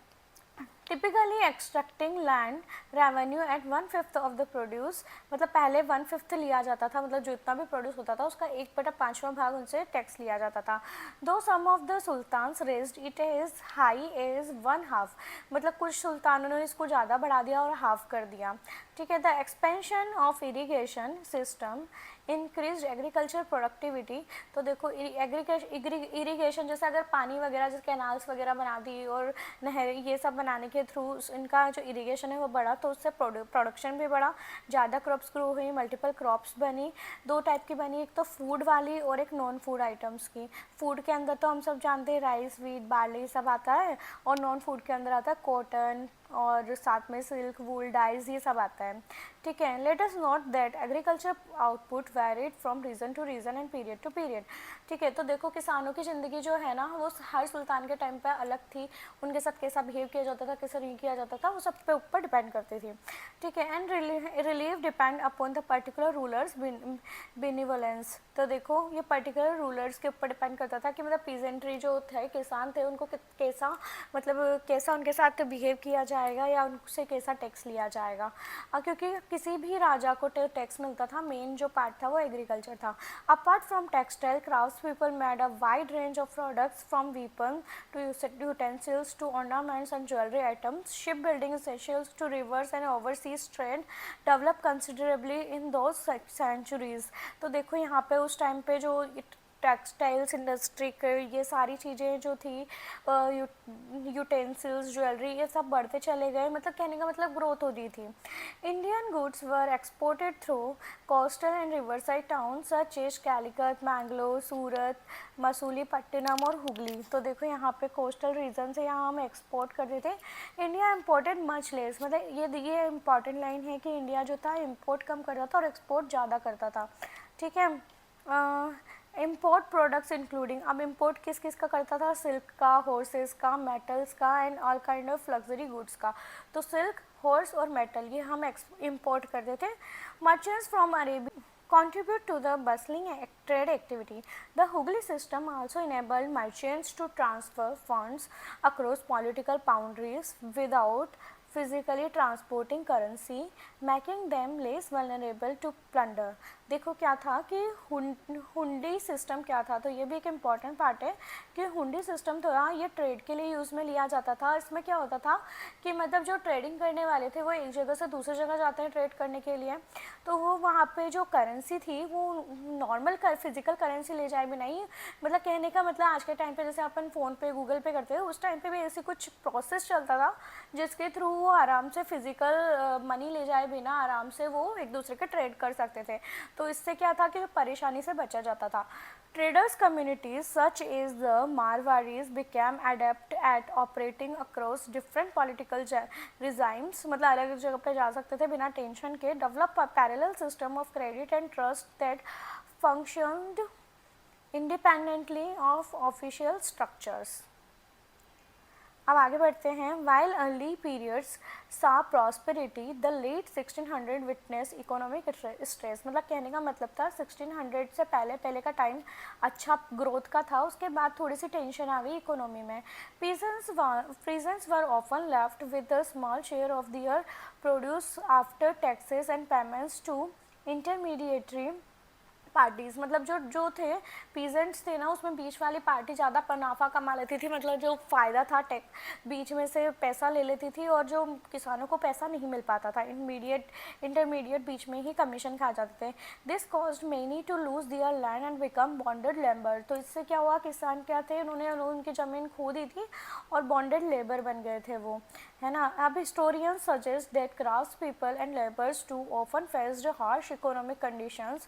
Typically extracting land revenue at 1/5 of the produce, मतलब पहले 1/5 लिया जाता था, मतलब जो इतना भी प्रोड्यूस होता था उसका 1/5वां भाग उनसे टैक्स लिया जाता था। Though some of the sultans raised it is high as 1/2, मतलब कुछ सुल्तानों ने इसको ज़्यादा बढ़ा दिया और हाफ कर दिया, ठीक है। The expansion of irrigation system increase agriculture productivity. तो देखो इरीगेशन जैसे अगर पानी वगैरह जैसे कैनाल्स वगैरह बना दी और नहर ये सब बनाने के थ्रू इनका जो इरिगेशन है वो बढ़ा, तो उससे प्रोडक्शन भी बढ़ा, ज़्यादा क्रॉप्स ग्रो हुई, मल्टीपल क्रॉप्स बनी। दो टाइप की बनी, एक तो फूड वाली और एक नॉन फूड आइटम्स की। फूड के अंदर तो हम सब जानते हैं राइस, व्हीट, बार्ली सब आता है, और नॉन फूड के अंदर आता है कॉटन और साथ में सिल्क, वूल, डाइज, ये सब आता है, ठीक है। Let us note that agriculture output varied from region to region and period to period, ठीक है। तो देखो किसानों की ज़िंदगी जो है ना वो हर सुल्तान के टाइम पे अलग थी, उनके साथ कैसा बिहेव किया जाता था, कैसा नहीं किया जाता था, वो सब पे ऊपर डिपेंड करती थी, ठीक है। And relief depend upon the particular ruler's benevolence. तो देखो ये पर्टिकुलर रूलर्स के ऊपर डिपेंड करता था कि मतलब पीजेंट्री जो थे, किसान थे, उनको कैसा मतलब कैसा उनके साथ बिहेव किया जाएगा या उनसे कैसा टैक्स लिया जाएगा। क्योंकि किसी भी राजा को टैक्स मिलता था, मेन जो पार्ट था वो एग्रीकल्चर था। Apart from textile crafts people made a wide range of products from weapon to utensils to ornaments and jewellery items. Ship building essentials to rivers and overseas trade develop considerably in those centuries. तो देखो यहाँ पे उस time पे जो textiles industry के ये सारी चीज़ें जो थी, यूटेंसिल्स, ज्वेलरी, ये सब बढ़ते चले गए, मतलब कहने का मतलब ग्रोथ हो रही थी। Indian goods were exported through coastal and riverside town such as Calicut, Mangalore, सूरत, मसूलीपट्टनम और हुगली। तो देखो यहाँ पे कोस्टल रीजन से यहाँ हम एक्सपोर्ट करते थे। इंडिया इम्पोर्टेड मच लेस, मतलब ये इंपॉर्टेंट लाइन है कि इंडिया जो था इम्पोर्ट कम करता था और एक्सपोर्ट ज़्यादा करता था, ठीक है। इम्पोर्ट प्रोडक्ट्स इंक्लूडिंग, अब इम्पोर्ट किस किस का करता था, सिल्क का, हॉर्सेस का, मेटल्स का and all kind of luxury goods का। तो सिल्क, हॉर्स और मेटल ये हम इम्पोर्ट करते थे। Merchants from Arabia contribute to the bustling trade activity. The Hooghly system also enabled merchants to transfer funds across political boundaries without physically transporting currency, making them less vulnerable to plunder. देखो क्या था कि हुंडी system क्या था, तो ये भी एक इम्पॉर्टेंट पार्ट है कि हुंडी सिस्टम था, ये ट्रेड के लिए यूज़ में लिया जाता था। इसमें क्या होता था कि मतलब जो ट्रेडिंग करने वाले थे वो एक जगह से दूसरी जगह जाते हैं ट्रेड करने के लिए, तो वो वहाँ पे जो करेंसी थी वो नॉर्मल फिजिकल करेंसी ले जाए भी नहीं, मतलब कहने का मतलब आज के टाइम पे जैसे अपन फ़ोन पे, गूगल पे करते हैं, उस टाइम पे भी ऐसी कुछ प्रोसेस चलता था जिसके थ्रू वो आराम से फिजिकल मनी ले जाए बिना आराम से वो एक दूसरे के ट्रेड कर सकते थे। तो इससे क्या था कि परेशानी से बचा जाता था। Traders communities such as the Marwaris became adept at operating across different political regimes, मतलब अलग अलग जगह पे जा सकते थे बिना टेंशन के। Develop a parallel system of credit and trust that functioned independently of official structures. अब आगे बढ़ते हैं। While early periods saw prosperity, the late 1600 witness economic stress, मतलब कहने का मतलब था 1600 से पहले का टाइम अच्छा ग्रोथ का था, उसके बाद थोड़ी सी टेंशन आ गई इकोनॉमी में। peasants were often left with a small share of their produce after taxes and payments to intermediatory parties, मतलब जो थे पीजेंट्स थे ना, उसमें बीच वाली पार्टी ज़्यादा मुनाफा कमा लेती थी, मतलब जो फ़ायदा था टेक बीच में से पैसा ले लेती थी और जो किसानों को पैसा नहीं मिल पाता था, इंटरमीडिएट बीच में ही कमीशन खा जाते थे। This caused many to lose their land and become bonded labour. तो इससे क्या हुआ, किसान क्या थे, उन्होंने उनकी ज़मीन खो दी थी और बॉन्डेड लेबर बन गए थे वो, है ना। अब historians suggest that crafts people and labours too often faced harsh economic conditions.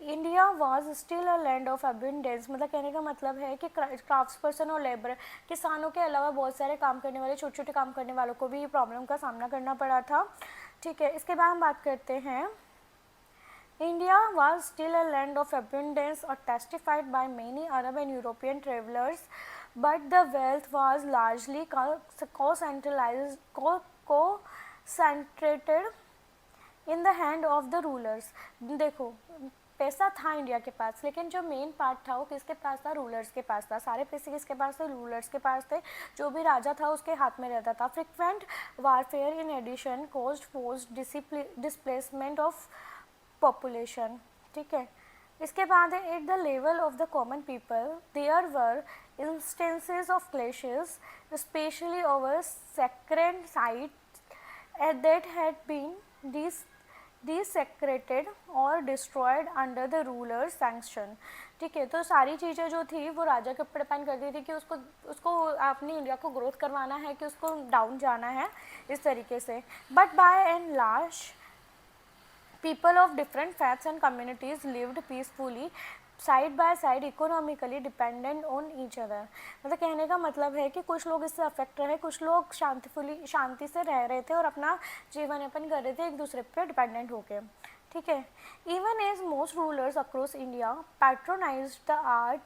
India was still a land of abundance, मतलब कहने का मतलब है कि क्राफ्ट्स पर्सन और लेबर, किसानों के अलावा बहुत सारे काम करने वाले, छोटे छोटे काम करने वालों को भी प्रॉब्लम का सामना करना पड़ा था, ठीक है। इसके बाद हम बात करते हैं India was still a land of abundance, or testified by many Arab and European travelers, but the wealth was largely concentrated in the hand of the rulers. देखो, पैसा था इंडिया के पास, लेकिन जो मेन पार्ट था वो किसके पास था? रूलर्स के पास था. सारे पैसे किसके पास थे? रूलर्स के पास थे. जो भी राजा था उसके हाथ में रहता था. Frequent warfare in addition caused forced displacement of population. ठीक है. इसके बाद है at the level of the common people there were instances of clashes especially over sacred sites that had been desecrated or destroyed under the ruler sanction. ठीक है. तो सारी चीज़ें जो थी वो राजा के ऊपर डिपेंड करती थी कि उसको अपनी इंडिया को ग्रोथ करवाना है कि उसको डाउन जाना है, इस तरीके से. But by and large people of different faiths and communities lived peacefully side by side economically dependent on each other. मतलब कहने का मतलब है कि कुछ लोग इससे अफेक्ट रहे, कुछ लोग शांति से रह रहे थे और अपना जीवन यापन कर रहे थे एक दूसरे पे डिपेंडेंट होके. ठीक है. Even as most rulers across India patronised the art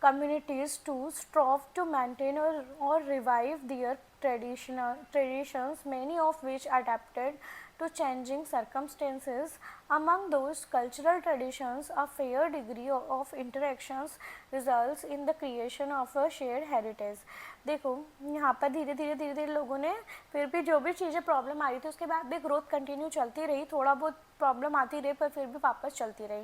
communities to strive to maintain or revive their traditions, many of which adapted to changing circumstances. Among those cultural traditions, a fair degree of interactions results in the creation of a shared heritage. देखो, यहाँ पर धीरे धीरे लोगों ने फिर भी जो भी चीज़ें प्रॉब्लम आ रही थी उसके बाद भी ग्रोथ कंटिन्यू चलती रही. थोड़ा बहुत प्रॉब्लम आती रही पर फिर भी वापस चलती रही.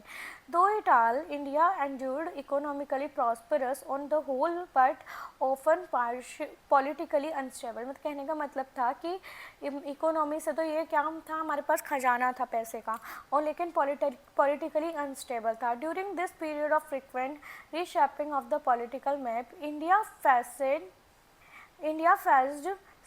Though it all India endured economically prosperous on the whole but often politically unstable. मतलब कहने का मतलब था कि इकोनॉमी से तो ये क्या था, हमारे पास खजाना था पैसे का, और लेकिन पॉलिटिकली अनस्टेबल था. During this period of frequent reshaping of the political map India faced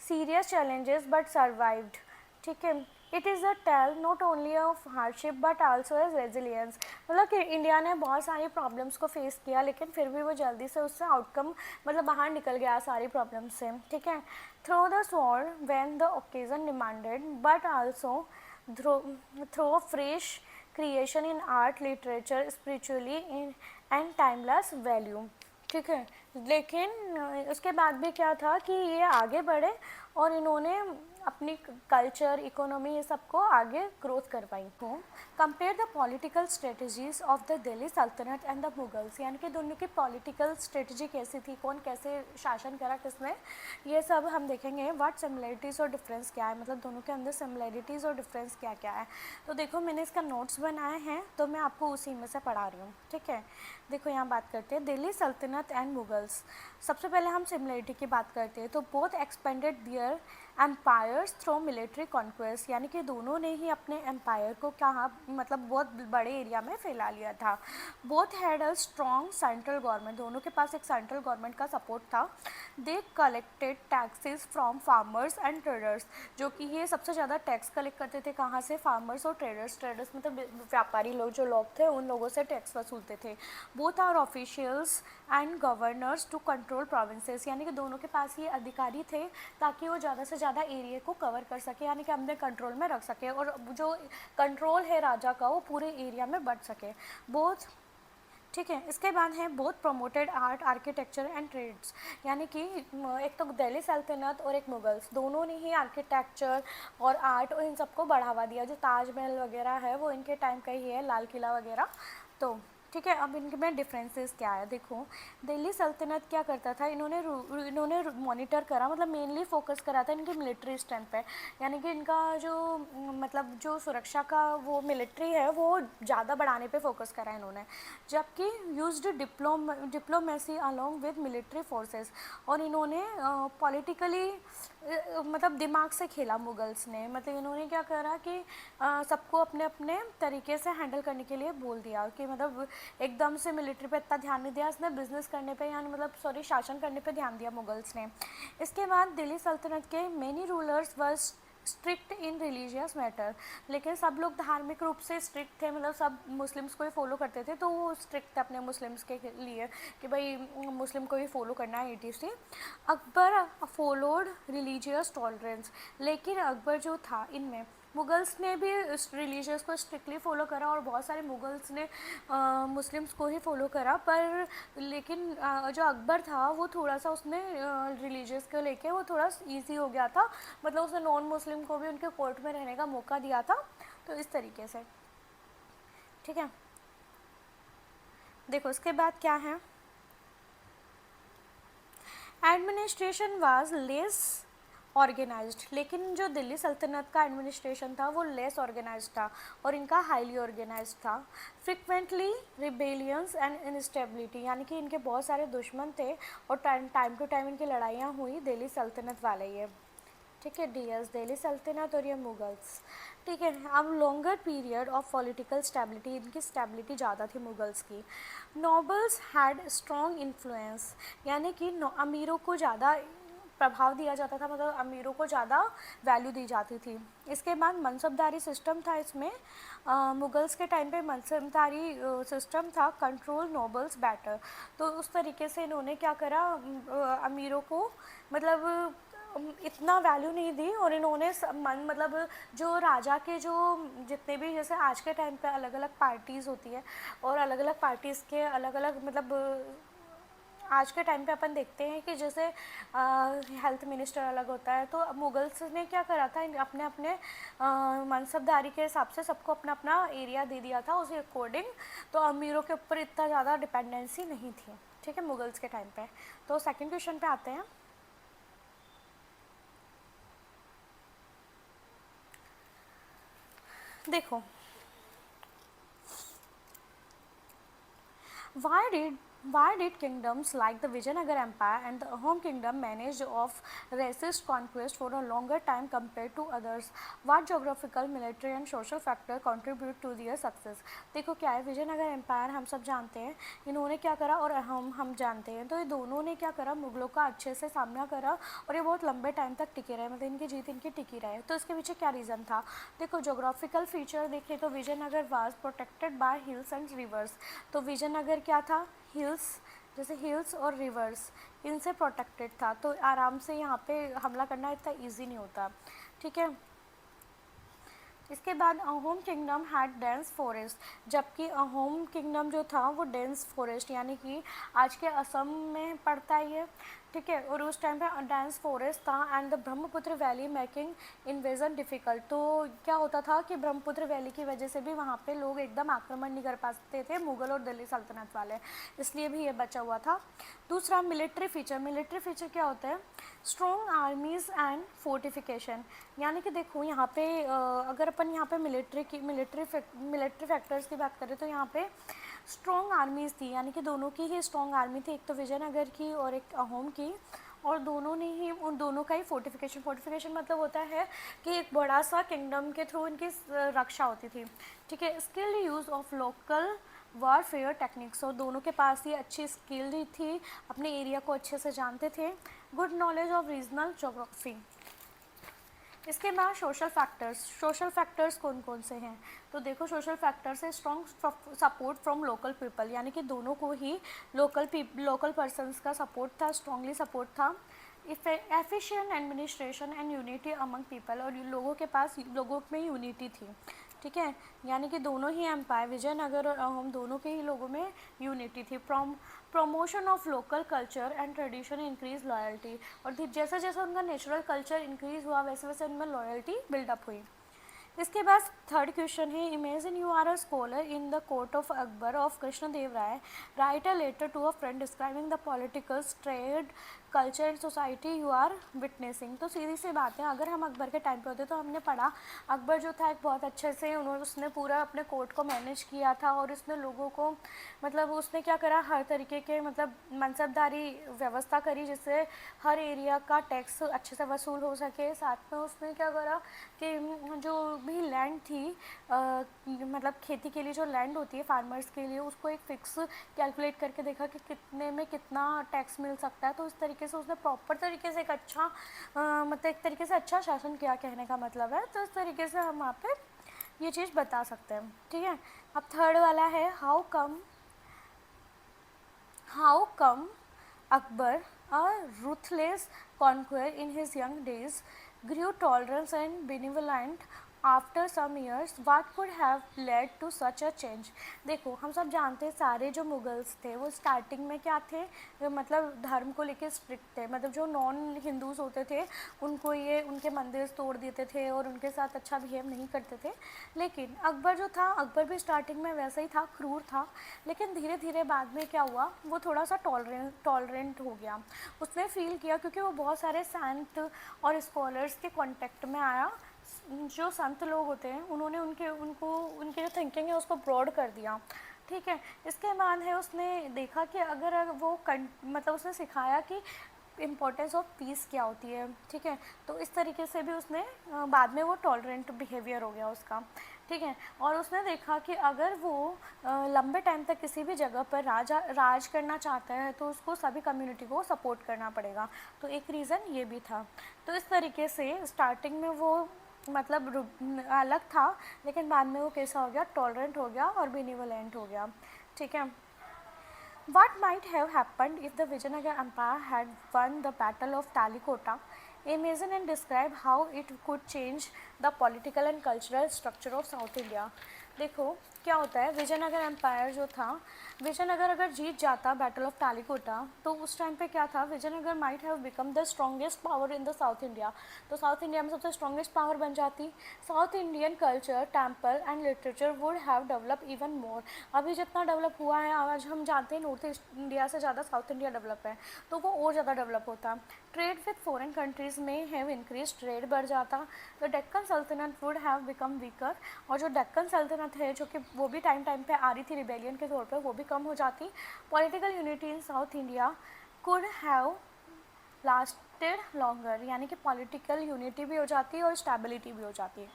serious challenges but survived. ठीक है. It is a tale not only of hardship but also as resilience. मतलब कि इंडिया ने बहुत सारी problems को face किया लेकिन फिर भी वो जल्दी से उससे आउटकम मतलब बाहर निकल गया सारी प्रॉब्लम्स से. ठीक है. Through the sword when the occasion demanded but also through fresh creation in art literature spiritually in and timeless value. ठीक है. लेकिन उसके बाद भी क्या था कि ये आगे बढ़े और इन्होंने अपनी कल्चर इकोनॉमी ये सबको आगे ग्रोथ करवाई. तो compare the political strategies of the Delhi सल्तनत एंड द मुगल्स. यानी कि दोनों की पॉलिटिकल स्ट्रेटजी कैसी थी, कौन कैसे शासन करा किसमें, ये सब हम देखेंगे. व्हाट सिमिलरिटीज़ और डिफरेंस क्या है, मतलब दोनों के अंदर सिमिलरिटीज़ और डिफरेंस क्या क्या है. तो देखो, मैंने इसका नोट्स बनाए हैं तो मैं आपको उसी में से पढ़ा रही हूँ. ठीक है. देखो, यहाँ बात करते हैं दिल्ली सल्तनत एंड मुगल्स. सबसे पहले हम सिमिलरिटी की बात करते हैं. तो बोथ एक्सपेंडेड दियर एम्पायर्स थ्रू मिलिट्री कॉन्क्वेस्ट. यानी कि दोनों ने ही अपने एम्पायर को कहाँ मतलब बहुत बड़े एरिया में फैला लिया था. Both had a strong central government. दोनों के पास एक सेंट्रल गवर्नमेंट का सपोर्ट था. They collected taxes from farmers and traders. जो कि ये सबसे ज़्यादा टैक्स कलेक्ट करते थे कहाँ से? फार्मर्स और ट्रेडर्स. ट्रेडर्स मतलब व्यापारी लोग, जो लोग थे उन लोगों से टैक्स वसूलते थे. Both are officials and governors to control provinces. यानी कि दोनों के पास ये अधिकारी थे ताकि वो ज़्यादा से ज़्यादा एरिया को कवर कर सके, यानी कि अपने कंट्रोल में रख सके और जो कंट्रोल है राजा का वो पूरे एरिया में बढ़ सके. बोथ. ठीक है. इसके बाद है both promoted art architecture and trades. यानी कि एक तो दिल्ली सल्तनत और एक मुगल्स, दोनों ने ही आर्किटेक्चर और आर्ट और इन सबको बढ़ावा दिया. जो ताजमहल वगैरह है वो इनके टाइम का ही है, लाल किला वगैरह. तो ठीक है. अब इनमें डिफरेंसेस क्या है देखो. दिल्ली सल्तनत क्या करता था, इन्होंने मॉनिटर करा, मतलब मेनली फोकस करा था इनकी मिलिट्री स्ट्रेंथ पे. यानी कि इनका जो मतलब जो सुरक्षा का वो मिलिट्री है वो ज़्यादा बढ़ाने पे फोकस करा इन्होंने. जबकि used diplomacy along with military forces. और इन्होंने पॉलिटिकली मतलब दिमाग से खेला मुगल्स ने. मतलब इन्होंने क्या करा कि सबको अपने अपने तरीके से हैंडल करने के लिए बोल दिया कि मतलब एकदम से मिलिट्री पे इतना ध्यान नहीं दिया इसने, बिजनेस करने पे यानी मतलब शासन करने पे ध्यान दिया मुगल्स ने. इसके बाद दिल्ली सल्तनत के many rulers were strict in religious matter. लेकिन सब लोग धार्मिक रूप से स्ट्रिक्ट थे, मतलब सब मुस्लिम्स को ही फॉलो करते थे, तो वो स्ट्रिक्ट थे अपने मुस्लिम्स के लिए कि भाई मुस्लिम को ही फॉलो करना है ETC. Akbar followed religious tolerance. लेकिन अकबर जो था इनमें मुगल्स ने भी इस रिलीजियस को स्ट्रिक्टली फॉलो करा और बहुत सारे मुगल्स ने मुस्लिम्स को ही फॉलो करा, पर लेकिन जो अकबर था वो थोड़ा सा उसने रिलीजियस को लेके वो थोड़ा इजी हो गया था, मतलब उसने नॉन मुस्लिम को भी उनके कोर्ट में रहने का मौका दिया था। तो इस तरीके से, ठीक है। देखो इसके बाद क्या है, एडमिनिस्ट्रेशन वाज लेस ऑर्गेनाइज्ड, लेकिन जो दिल्ली सल्तनत का एडमिनिस्ट्रेशन था वो लेस ऑर्गेनाइज्ड था और इनका हाईली ऑर्गेनाइज्ड था। फ्रिक्वेंटली रिबेलियंस एंड इनस्टेबिलिटी, यानी कि इनके बहुत सारे दुश्मन थे और टाइम टू टाइम इनकी लड़ाइयाँ हुई दिल्ली सल्तनत वाले ये, ठीक है। डीएस दिल्ली सल्तनत और ये मुगल्स, ठीक है। अब longer period of political stability, इनकी स्टेबिलिटी ज़्यादा थी मुगल्स की। नोबल्स हैड स्ट्रॉन्ग इन्फ्लुएंस, यानी कि अमीरों को ज़्यादा प्रभाव दिया जाता था, मतलब अमीरों को ज़्यादा वैल्यू दी जाती थी। इसके बाद मनसबदारी सिस्टम था इसमें, मुगल्स के टाइम पे मनसबदारी सिस्टम था, कंट्रोल नोबल्स बेटर। तो उस तरीके से इन्होंने क्या करा, अमीरों को मतलब इतना वैल्यू नहीं दी और इन्होंने मतलब जो राजा के जो जितने भी, जैसे आज के टाइम पे अलग अलग पार्टीज़ होती है और अलग अलग पार्टीज़ के अलग अलग मतलब आज के टाइम पे अपन देखते हैं कि जैसे हेल्थ मिनिस्टर अलग होता है, तो मुगल्स ने क्या करा था, अपने अपने मनसबदारी के हिसाब से सबको अपना अपना एरिया दे दिया था, उसी अकॉर्डिंग। तो अमीरों के ऊपर इतना ज़्यादा डिपेंडेंसी नहीं थी, ठीक है, मुगल्स के टाइम पे। तो सेकंड क्वेश्चन पे आते हैं। देखो, why did kingdoms like the Vijayanagar Empire and the Ahom kingdom manage of resist conquest for a longer time compared to others? What geographical, military and social factor contribute to their success? देखो क्या है, Vijayanagar empire हम सब जानते हैं, इन्होंने क्या करा और हम जानते हैं, तो ये दोनों ने क्या करा, मुगलों का अच्छे से सामना करा और ये बहुत लंबे टाइम तक टिके रहे, मतलब इनकी जीत इनकी टिकी रहे। तो इसके पीछे क्या रीज़न था, देखो जोग्राफिकल फीचर देखें तो Vijayanagar was protected by hills and rivers. तो विजयनगर क्या था, हिल्स, जैसे हिल्स और रिवर्स, इनसे प्रोटेक्टेड था, तो आराम से यहाँ पे हमला करना इतना इजी नहीं होता, ठीक है। इसके बाद Ahom kingdom had dense forest, जबकि अहोम किंगडम जो था वो डेंस फॉरेस्ट, यानी कि आज के असम में पड़ता है ये, ठीक है, और उस टाइम पे डेंस फॉरेस्ट था and the Brahmaputra valley making invasion difficult. तो क्या होता था कि ब्रह्मपुत्र वैली की वजह से भी वहाँ पे लोग एकदम आक्रमण नहीं कर पाते थे, मुग़ल और दिल्ली सल्तनत वाले, इसलिए भी ये बचा हुआ था। दूसरा मिलिट्री फीचर, मिलिट्री फीचर क्या होता है, स्ट्रॉन्ग आर्मीज़ एंड फोर्टिफिकेशन, यानी कि देखो यहाँ पे अगर अपन यहाँ पे मिलिट्री फैक्टर्स की बात करें तो यहाँ पे स्ट्रॉन्ग आर्मीज़ थी, यानी कि दोनों की ही स्ट्रॉन्ग आर्मी थी, एक तो विजयनगर की और एक अहोम की, और दोनों ने ही उन दोनों का ही फोर्टिफिकेशन मतलब होता है कि एक बड़ा सा किंगडम के थ्रू इनकी रक्षा होती थी, ठीक है। Skilled use of local warfare techniques, और दोनों के पास ही अच्छी स्किल थी, अपने एरिया को अच्छे से जानते थे। Good knowledge of regional geography. इसके बाद सोशल फैक्टर्स कौन कौन से हैं, तो देखो सोशल फैक्टर्स है strong support from local people, यानी कि दोनों को ही लोकल पर्सनस का सपोर्ट था, स्ट्रॉन्गली सपोर्ट था। Efficient administration and unity among people, और लोगों के पास लोगों में यूनिटी थी, ठीक है, यानी कि दोनों ही एम्पायर विजयनगर और अहोम दोनों के ही लोगों में यूनिटी थी। Promotion of local culture and tradition increase loyalty, और जैसा जैसा उनका नेचुरल कल्चर इंक्रीज हुआ वैसे वैसे उनमें लॉयल्टी बिल्डअप हुई। इसके बाद थर्ड क्वेश्चन है, imagine you are a scholar in the court of Akbar of Krishnadeva Raya, write a letter to a friend describing the politicals, trade, culture and society you are witnessing. तो सीधी सी बात है, अगर हम अकबर के टाइम पे होते तो हमने पढ़ा अकबर जो था एक बहुत अच्छे से उसने पूरा अपने कोर्ट को मैनेज किया था और उसने लोगों को मतलब उसने क्या करा, हर तरीके के मतलब मनसबदारी व्यवस्था करी जिससे हर एरिया का टैक्स अच्छे से वसूल हो सके। साथ में उसने क्या करा कि जो भी लैंड थी मतलब खेती के लिए जो लैंड होती है फार्मर्स के लिए, उसको एक फिक्स कैलकुलेट करके देखा कि कितने में कितना टैक्स मिल सकता है। तो इस तरीके से उसने प्रॉपर तरीके से एक अच्छा मतलब एक तरीके से अच्छा शासन किया, कहने का मतलब है। तो इस तरीके से हम वहाँ पे ये चीज़ बता सकते हैं, ठीक है। अब थर्ड वाला है, how come Akbar, a ruthless conqueror in his young days, grew tolerant and benevolent after some years what could have led to such a change. देखो हम सब जानते हैं सारे जो मुगल्स थे वो स्टार्टिंग में क्या थे, मतलब धर्म को लेके स्ट्रिक्ट थे, मतलब जो नॉन हिंदूज होते थे उनको ये उनके मंदिर तोड़ देते थे और उनके साथ अच्छा बिहेव नहीं करते थे। लेकिन अकबर जो था, अकबर भी स्टार्टिंग में वैसा ही था, क्रूर था, लेकिन धीरे धीरे बाद में क्या हुआ, वो थोड़ा सा टॉलरेंट हो गया। उसने फील किया क्योंकि वो बहुत सारे संत और स्कॉलर्स के कांटेक्ट में आया। जो संत लोग होते हैं उन्होंने उनकी जो थिंकिंग है उसको ब्रॉड कर दिया। ठीक है, इसके बाद है उसने देखा कि अगर वो मतलब उसने सिखाया कि इम्पोर्टेंस ऑफ पीस क्या होती है। ठीक है, तो इस तरीके से भी उसने बाद में वो टॉलरेंट बिहेवियर हो गया उसका। ठीक है, और उसने देखा कि अगर वो लंबे टाइम तक किसी भी जगह पर राज करना चाहता है तो उसको सभी कम्युनिटी को सपोर्ट करना पड़ेगा। तो एक रीज़न ये भी था। तो इस तरीके से स्टार्टिंग में वो मतलब अलग था, लेकिन बाद में वो कैसा हो गया, टॉलरेंट हो गया और बेनिवोलेंट हो गया। ठीक है, what might have happened if the Vijayanagar Empire had won the Battle of Talikota? Imagine and describe how it could change the political and cultural structure of South India. देखो क्या होता है, विजयनगर एम्पायर जो था, विजयनगर अगर जीत जाता बैटल ऑफ टालीकोटा तो उस टाइम पे क्या था, Vijayanagar might have become the strongest power in the south India. तो साउथ इंडिया में सबसे स्ट्रॉन्गेस्ट पावर बन जाती। South Indian culture, temple and literature would have develop even more. अभी जितना डेवलप हुआ है, आज हम जानते हैं नॉर्थ ईस्ट इंडिया से ज़्यादा साउथ इंडिया डेवलप है, तो वो और ज़्यादा डेवलप होता। ट्रेड विद फॉरेन कंट्रीज़ में हैव इंक्रीज, ट्रेड बढ़ जाता। द डेक्कन सल्तनत वुड हैव बिकम वीकर, और जो डेक्कन सल्तनत है जो कि वो भी टाइम टाइम पे आ रही थी रिबेलियन के तौर पर, वो भी कम हो जाती। Political unity in south India could have lasted longer, यानी कि पॉलिटिकल यूनिटी भी हो जाती है और स्टेबिलिटी भी हो जाती है।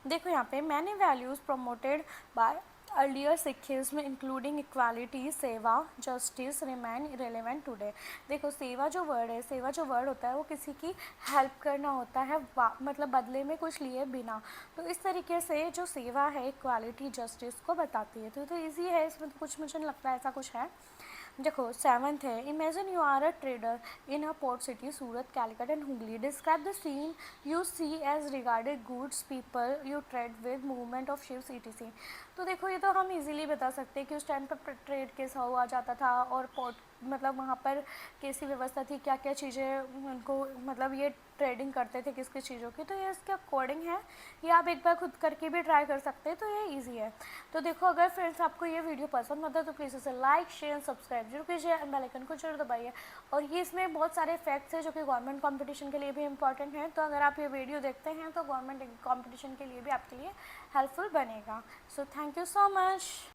देखो यहाँ पे many values promoted by earlier Sikhism including equality, सेवा, जस्टिस रिमेन रेलेवेंट टुडे। देखो सेवा जो वर्ड है, सेवा जो वर्ड होता है वो किसी की हेल्प करना होता है, मतलब बदले में कुछ लिए बिना। तो इस तरीके से जो सेवा है इक्वालिटी जस्टिस को बताती है। तो ईजी है, इसमें तो कुछ मुझे नहीं लगता है ऐसा कुछ है। देखो सेवन्थ है, imagine you are a trader in a port city Surat, Calicut and Hooghly. Describe the scene you see as regarded goods people you trade with, movement of ships etc. तो देखो ये तो हम इजीली बता सकते हैं कि उस टाइम पर ट्रेड कैसा हुआ जाता था और पोर्ट मतलब वहाँ पर कैसी व्यवस्था थी, क्या क्या चीज़ें उनको मतलब ये ट्रेडिंग करते थे किस किस चीज़ों की। तो ये इसके अकॉर्डिंग है, ये आप एक बार खुद करके भी ट्राई कर सकते हैं, तो ये इजी है। तो देखो अगर फ्रेंड्स आपको ये वीडियो पसंद आता है तो प्लीज़ इसे लाइक शेयर सब्सक्राइब जरूर कीजिए, बेल आइकन को जरूर दबाइए। और ये इसमें बहुत सारे फैक्ट्स हैं जो कि गवर्नमेंट कंपटीशन के लिए भी इंपॉर्टेंट हैं, तो अगर आप ये वीडियो देखते हैं तो गवर्नमेंट कंपटीशन के लिए भी आपके लिए हेल्पफुल बनेगा। So thank you so much.